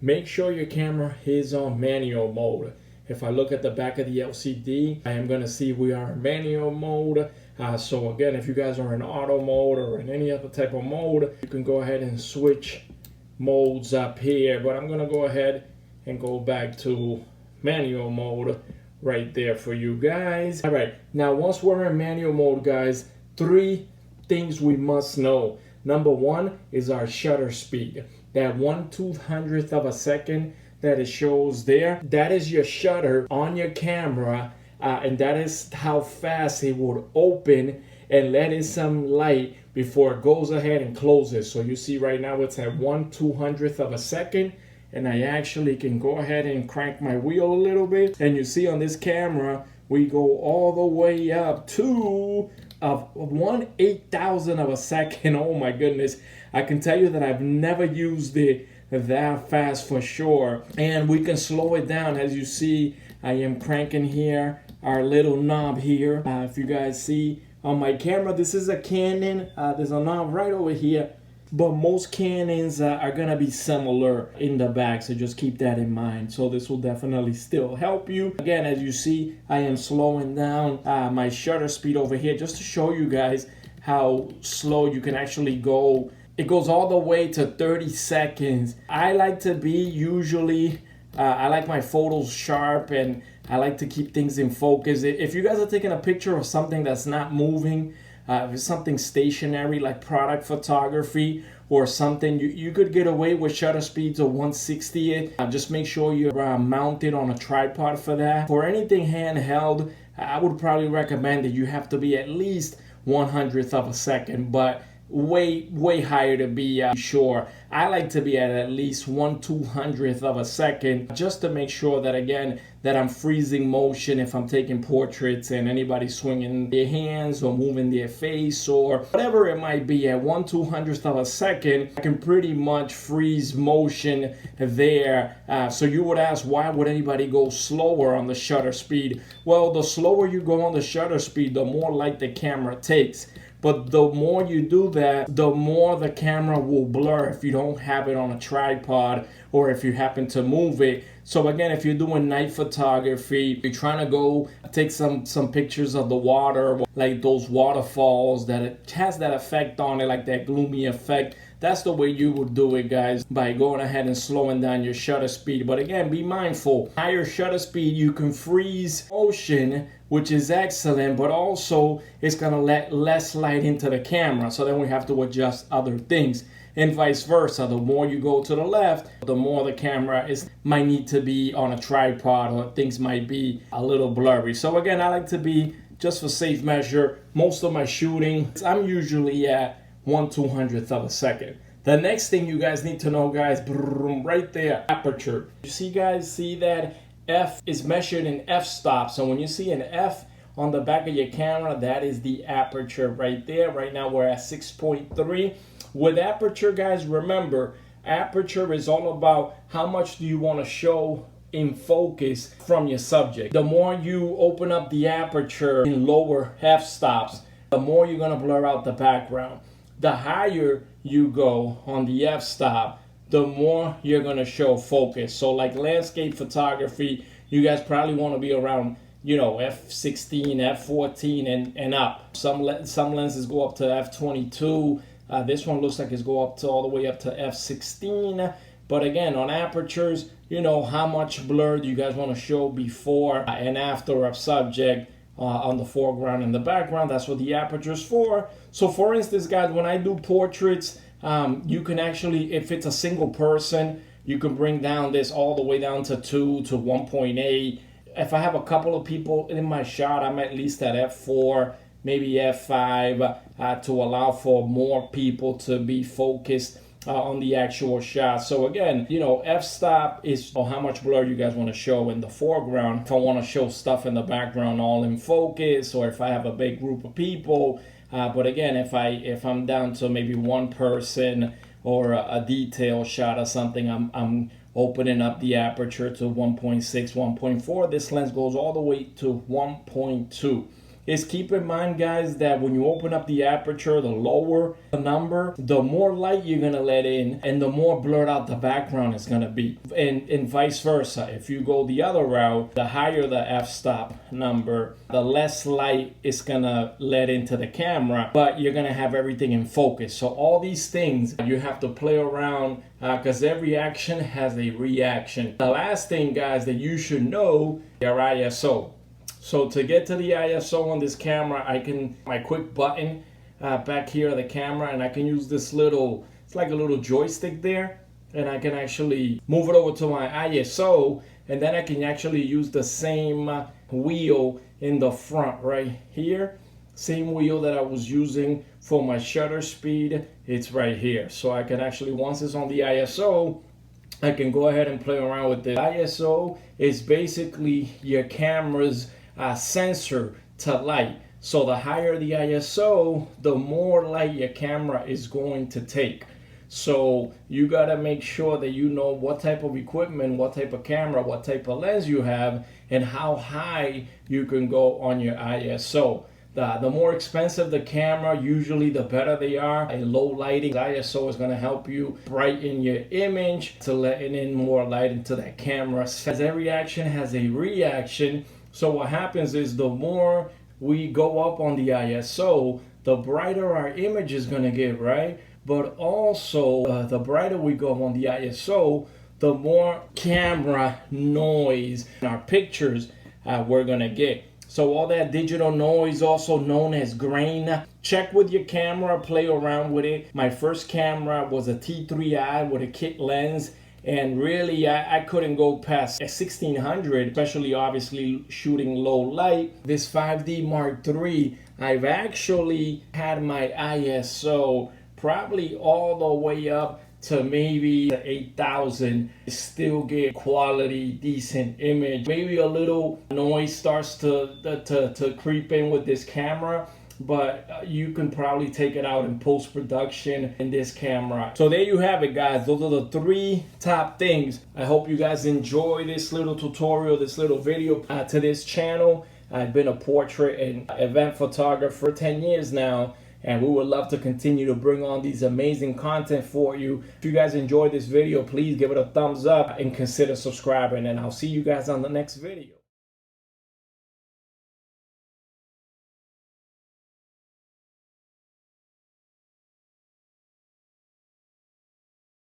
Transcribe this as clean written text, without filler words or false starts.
make sure your camera is on manual mode. If I look at the back of the LCD, I am going to see we are in manual mode. So again, if you guys are in auto mode or in any other type of mode, you can go ahead and switch modes up here. But I'm going to go ahead and go back to manual mode right there for you guys. All right, now once we're in manual mode, guys, 3 things we must know. Number 1 is our shutter speed. That 1/200th of a second that it shows there, that is your shutter on your camera, and that is how fast it would open and let in some light before it goes ahead and closes. So you see right now it's at 1/200th of a second, and I actually can go ahead and crank my wheel a little bit, and you see on this camera we go all the way up to 1/8,000 of a second. Oh my goodness, I can tell you that I've never used it that fast for sure. And we can slow it down. As you see, I am cranking here our little knob here. If you guys see on my camera, this is a Canon. There's a knob right over here, but most Canons are gonna be similar in the back, so just keep that in mind. So this will definitely still help you. Again, as you see, I am slowing down my shutter speed over here just to show you guys how slow you can actually go. It goes all the way to 30 seconds. I like to be usually, I like my photos sharp, and I like to keep things in focus. If you guys are taking a picture of something that's not moving, if it's something stationary like product photography or something, you could get away with shutter speeds of 1/60th. Just make sure you're mounted on a tripod for that. For anything handheld, I would probably recommend that you have to be at least 1/100th of a second, but way higher to be sure. I like to be at least 1/200th of a second, just to make sure that, again, that I'm freezing motion if I'm taking portraits and anybody swinging their hands or moving their face or whatever it might be. At 1/200th of a second, I can pretty much freeze motion there. So you would ask, why would anybody go slower on the shutter speed? Well, the slower you go on the shutter speed, the more light the camera takes. But the more you do that, the more the camera will blur if you don't have it on a tripod or if you happen to move it. So again, if you're doing night photography, you're trying to go take some pictures of the water, like those waterfalls, that it has that effect on it, like that gloomy effect. That's the way you would do it, guys, by going ahead and slowing down your shutter speed. But again, be mindful. Higher shutter speed, you can freeze motion, which is excellent, but also it's going to let less light into the camera. So then we have to adjust other things. And vice versa. The more you go to the left, the more the camera might need to be on a tripod, or things might be a little blurry. So again, I like to be, just for safe measure, most of my shooting, I'm usually at 1/200th of a second. The next thing you guys need to know, guys, right there, aperture. You see, guys, see that F is measured in f-stop. So when you see an F on the back of your camera, that is the aperture right there. Right now we're at 6.3. With aperture, guys, remember, aperture is all about how much do you want to show in focus from your subject. The more you open up the aperture in lower f-stops, the more you're going to blur out the background. The higher you go on the f-stop, the more you're going to show focus. So like landscape photography, you guys probably want to be around, you know, f16, f14 and up. Some lenses go up to f22. This one looks like it's go up to all the way up to f16. But again, on apertures, you know, how much blur do you guys want to show before and after a subject on the foreground and the background. That's what the aperture is for. So for instance, guys, when I do portraits, you can actually, if it's a single person, you can bring down this all the way down to 2 to 1.8. If I have a couple of people in my shot, I'm at least at f4, maybe f5, to allow for more people to be focused on the actual shot. So again, you know, f-stop is how much blur you guys want to show in the foreground. If I want to show stuff in the background all in focus, or if I have a big group of people. But again, if I'm down to maybe one person or a detail shot or something, I'm opening up the aperture to 1.6, 1.4. This lens goes all the way to 1.2. is keep in mind, guys, that when you open up the aperture, the lower the number, the more light you're going to let in and the more blurred out the background is going to be. And vice versa. If you go the other route, the higher the f-stop number, the less light it's going to let into the camera, but you're going to have everything in focus. So all these things you have to play around because every action has a reaction. The last thing, guys, that you should know, your ISO. So to get to the ISO on this camera, I can, my quick button back here of the camera, and I can use this little, it's like a little joystick there, and I can actually move it over to my ISO, and then I can actually use the same wheel in the front right here. Same wheel that I was using for my shutter speed, it's right here. So I can actually, once it's on the ISO, I can go ahead and play around with it. ISO is basically your camera's sensor to light. So the higher the ISO, the more light your camera is going to take. So you got to make sure that you know what type of equipment, what type of camera, what type of lens you have, and how high you can go on your ISO. The more expensive the camera, usually the better they are. A low lighting ISO is going to help you brighten your image to letting in more light into that camera. As every action has a reaction, so what happens is the more we go up on the ISO, the brighter our image is going to get, right? But also, the brighter we go on the ISO, the more camera noise in our pictures we're going to get. So all that digital noise, also known as grain, check with your camera, play around with it. My first camera was a T3i with a kit lens. And really, I couldn't go past a 1600, especially obviously shooting low light. This 5D Mark III, I've actually had my ISO probably all the way up to maybe 8,000. Still get quality, decent image. Maybe a little noise starts to creep in with this camera, but you can probably take it out in post-production in this camera. So there you have it, guys. Those are the 3 top things. I hope you guys enjoy this little tutorial, this little video to this channel. I've been a portrait and event photographer for 10 years now, and we would love to continue to bring on these amazing content for you. If you guys enjoyed this video, please give it a thumbs up and consider subscribing, and I'll see you guys on the next video.